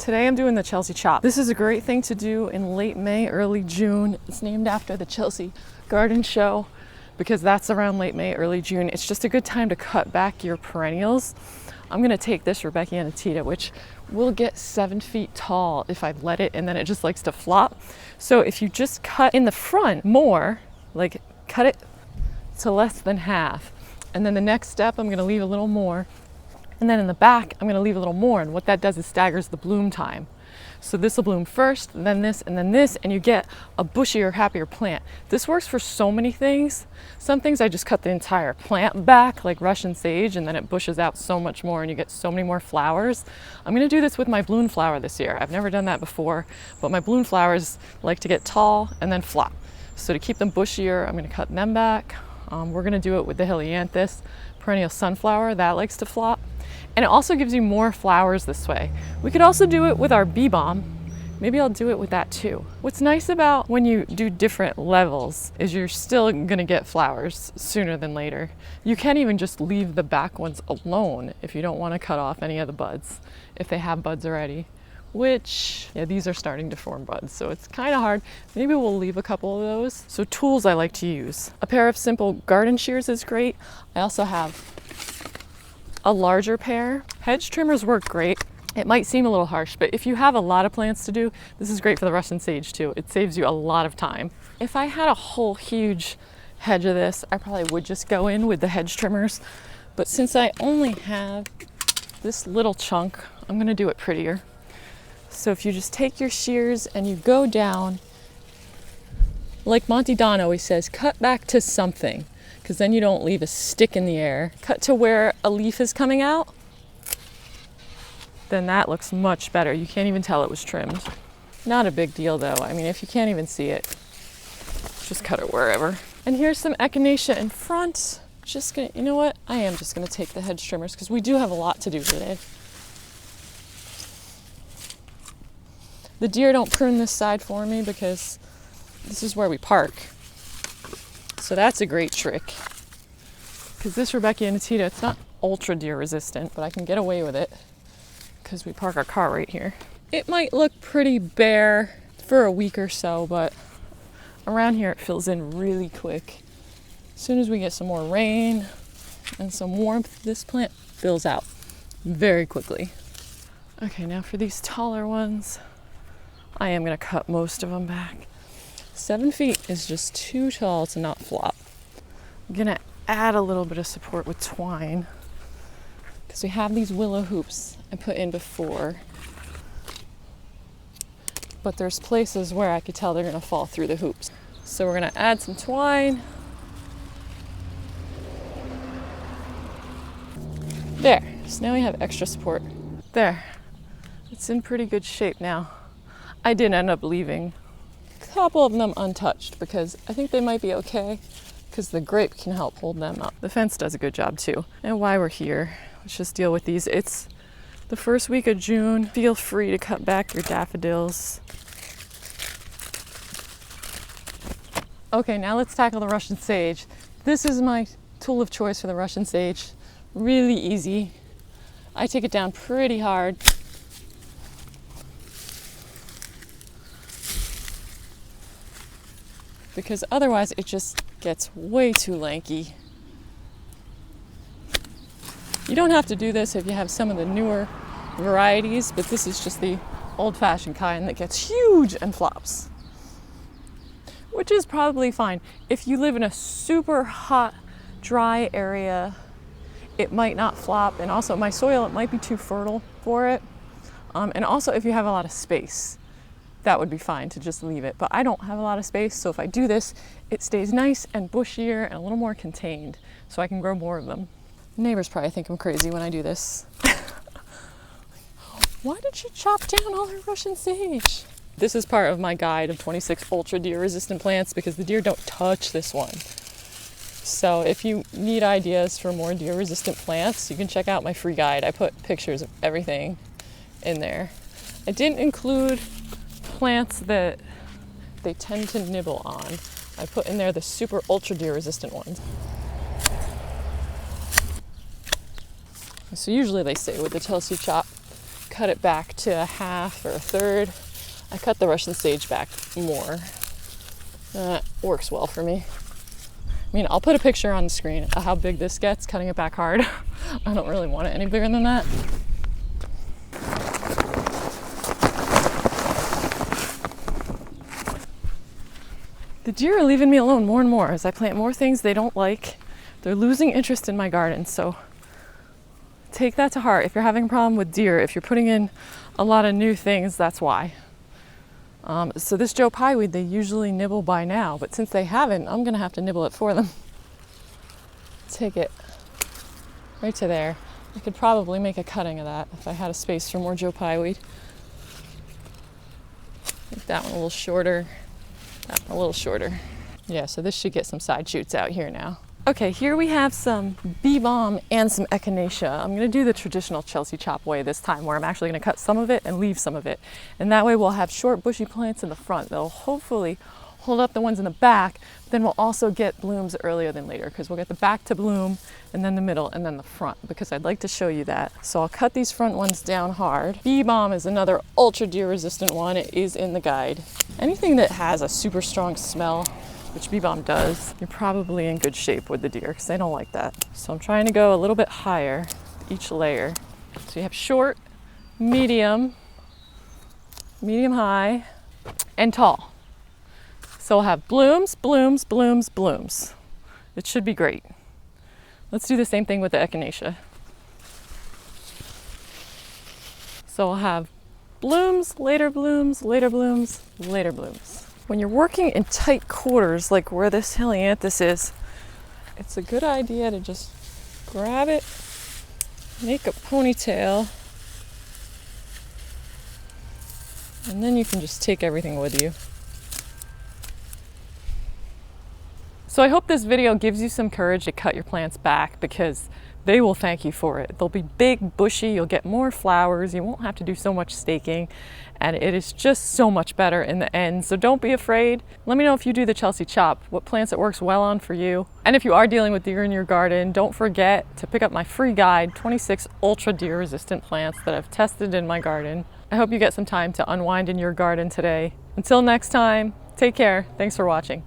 Today I'm doing the Chelsea chop. This is a great thing to do in late May, early June. It's named after the Chelsea Garden Show because that's around late May, early June. It's just a good time to cut back your perennials. I'm gonna take this Rudbeckia Nitida, which will get 7 feet tall if I let it, and then it just likes to flop. So if you just cut in the front more, like cut it to less than half, and then the next step I'm gonna leave a little more, and then in the back I'm gonna leave a little more, and what that does is staggers the bloom time. So this will bloom first, then this, and you get a bushier, happier plant. This works for so many things. Some things I just cut the entire plant back, like Russian sage, and then it bushes out so much more and you get so many more flowers. I'm gonna do this with my bloom flower this year. I've never done that before, but my bloom flowers like to get tall and then flop. So to keep them bushier, I'm gonna cut them back. We're gonna do it with the Helianthus perennial sunflower, that likes to flop. And it also gives you more flowers this way. We could also do it with our bee balm. Maybe I'll do it with that too. What's nice about when you do different levels is you're still gonna get flowers sooner than later. You can even just leave the back ones alone if you don't wanna cut off any of the buds, if they have buds already. Which, yeah, these are starting to form buds, so it's kind of hard. Maybe we'll leave a couple of those. So tools I like to use. A pair of simple garden shears is great. I also have a larger pair. Hedge trimmers work great. It might seem a little harsh, but if you have a lot of plants to do, this is great for the Russian sage too. It saves you a lot of time. If I had a whole huge hedge of this, I probably would just go in with the hedge trimmers. But since I only have this little chunk, I'm gonna do it prettier. So if you just take your shears and you go down, like Monty Don always says, cut back to something, because then you don't leave a stick in the air. Cut to where a leaf is coming out, then that looks much better. You can't even tell it was trimmed. Not a big deal though. I mean, if you can't even see it, just cut it wherever. And here's some Echinacea in front. Just gonna, you know what? I am just gonna take the hedge trimmers because we do have a lot to do today. The deer don't prune this side for me because this is where we park. So that's a great trick. Because this Rudbeckia Nitida, it's not ultra deer resistant, but I can get away with it because we park our car right here. It might look pretty bare for a week or so, but around here it fills in really quick. As soon as we get some more rain and some warmth, this plant fills out very quickly. Okay, now for these taller ones, I am gonna cut most of them back. 7 feet is just too tall to not flop. I'm gonna add a little bit of support with twine because we have these willow hoops I put in before, but there's places where I could tell they're gonna fall through the hoops. So we're gonna add some twine. There, so now we have extra support. There, it's in pretty good shape now. I did end up leaving a couple of them untouched because I think they might be okay because the grape can help hold them up. The fence does a good job too. And while we're here, let's just deal with these. It's the first week of June. Feel free to cut back your daffodils. Okay, now let's tackle the Russian sage. This is my tool of choice for the Russian sage. Really easy. I take it down pretty hard. Because otherwise it just gets way too lanky. You don't have to do this if you have some of the newer varieties, but this is just the old-fashioned kind that gets huge and flops, which is probably fine. If you live in a super hot, dry area, it might not flop, and also my soil, it might be too fertile for it. And also if you have a lot of space, that would be fine to just leave it. But I don't have a lot of space, so if I do this, it stays nice and bushier and a little more contained, so I can grow more of them. Neighbors probably think I'm crazy when I do this. Why did she chop down all her Russian sage? This is part of my guide of 26 ultra deer resistant plants because the deer don't touch this one. So if you need ideas for more deer resistant plants, you can check out my free guide. I put pictures of everything in there. I didn't include plants that they tend to nibble on. I put in there the super ultra deer resistant ones. So usually they say with the Chelsea chop, cut it back to a half or a third. I cut the Russian sage back more. That works well for me. I mean, I'll put a picture on the screen of how big this gets, cutting it back hard. I don't really want it any bigger than that. The deer are leaving me alone more and more as I plant more things they don't like. They're losing interest in my garden, so take that to heart. If you're having a problem with deer, if you're putting in a lot of new things, that's why. So this Joe Pye weed, they usually nibble by now, but since they haven't, I'm gonna have to nibble it for them. Take it right to there. I could probably make a cutting of that if I had a space for more Joe Pye weed. Make that one a little shorter, that one a little shorter. Yeah, so this should get some side shoots out here now. Okay, here we have some Balm and some Echinacea. I'm gonna do the traditional Chelsea chop way this time, where I'm actually gonna cut some of it and leave some of it. And that way we'll have short bushy plants in the front. They'll hopefully hold up the ones in the back, but then we'll also get blooms earlier than later, because we'll get the back to bloom and then the middle and then the front, because I'd like to show you that. So I'll cut these front ones down hard. Balm is another ultra deer resistant one. It is in the guide. Anything that has a super strong smell, which Balm does, you're probably in good shape with the deer because they don't like that. So I'm trying to go a little bit higher each layer. So you have short, medium, medium high, and tall. So we'll have blooms, blooms, blooms, blooms. It should be great. Let's do the same thing with the Echinacea. So we'll have blooms, later blooms, later blooms, later blooms. When you're working in tight quarters, like where this helianthus is, it's a good idea to just grab it, make a ponytail, and then you can just take everything with you. So I hope this video gives you some courage to cut your plants back, because they will thank you for it. They'll be big, bushy, you'll get more flowers, you won't have to do so much staking, and it is just so much better in the end. So don't be afraid. Let me know if you do the Chelsea chop, what plants it works well on for you. And if you are dealing with deer in your garden, don't forget to pick up my free guide, 26 ultra deer resistant plants that I've tested in my garden. I hope you get some time to unwind in your garden today. Until next time, take care. Thanks for watching.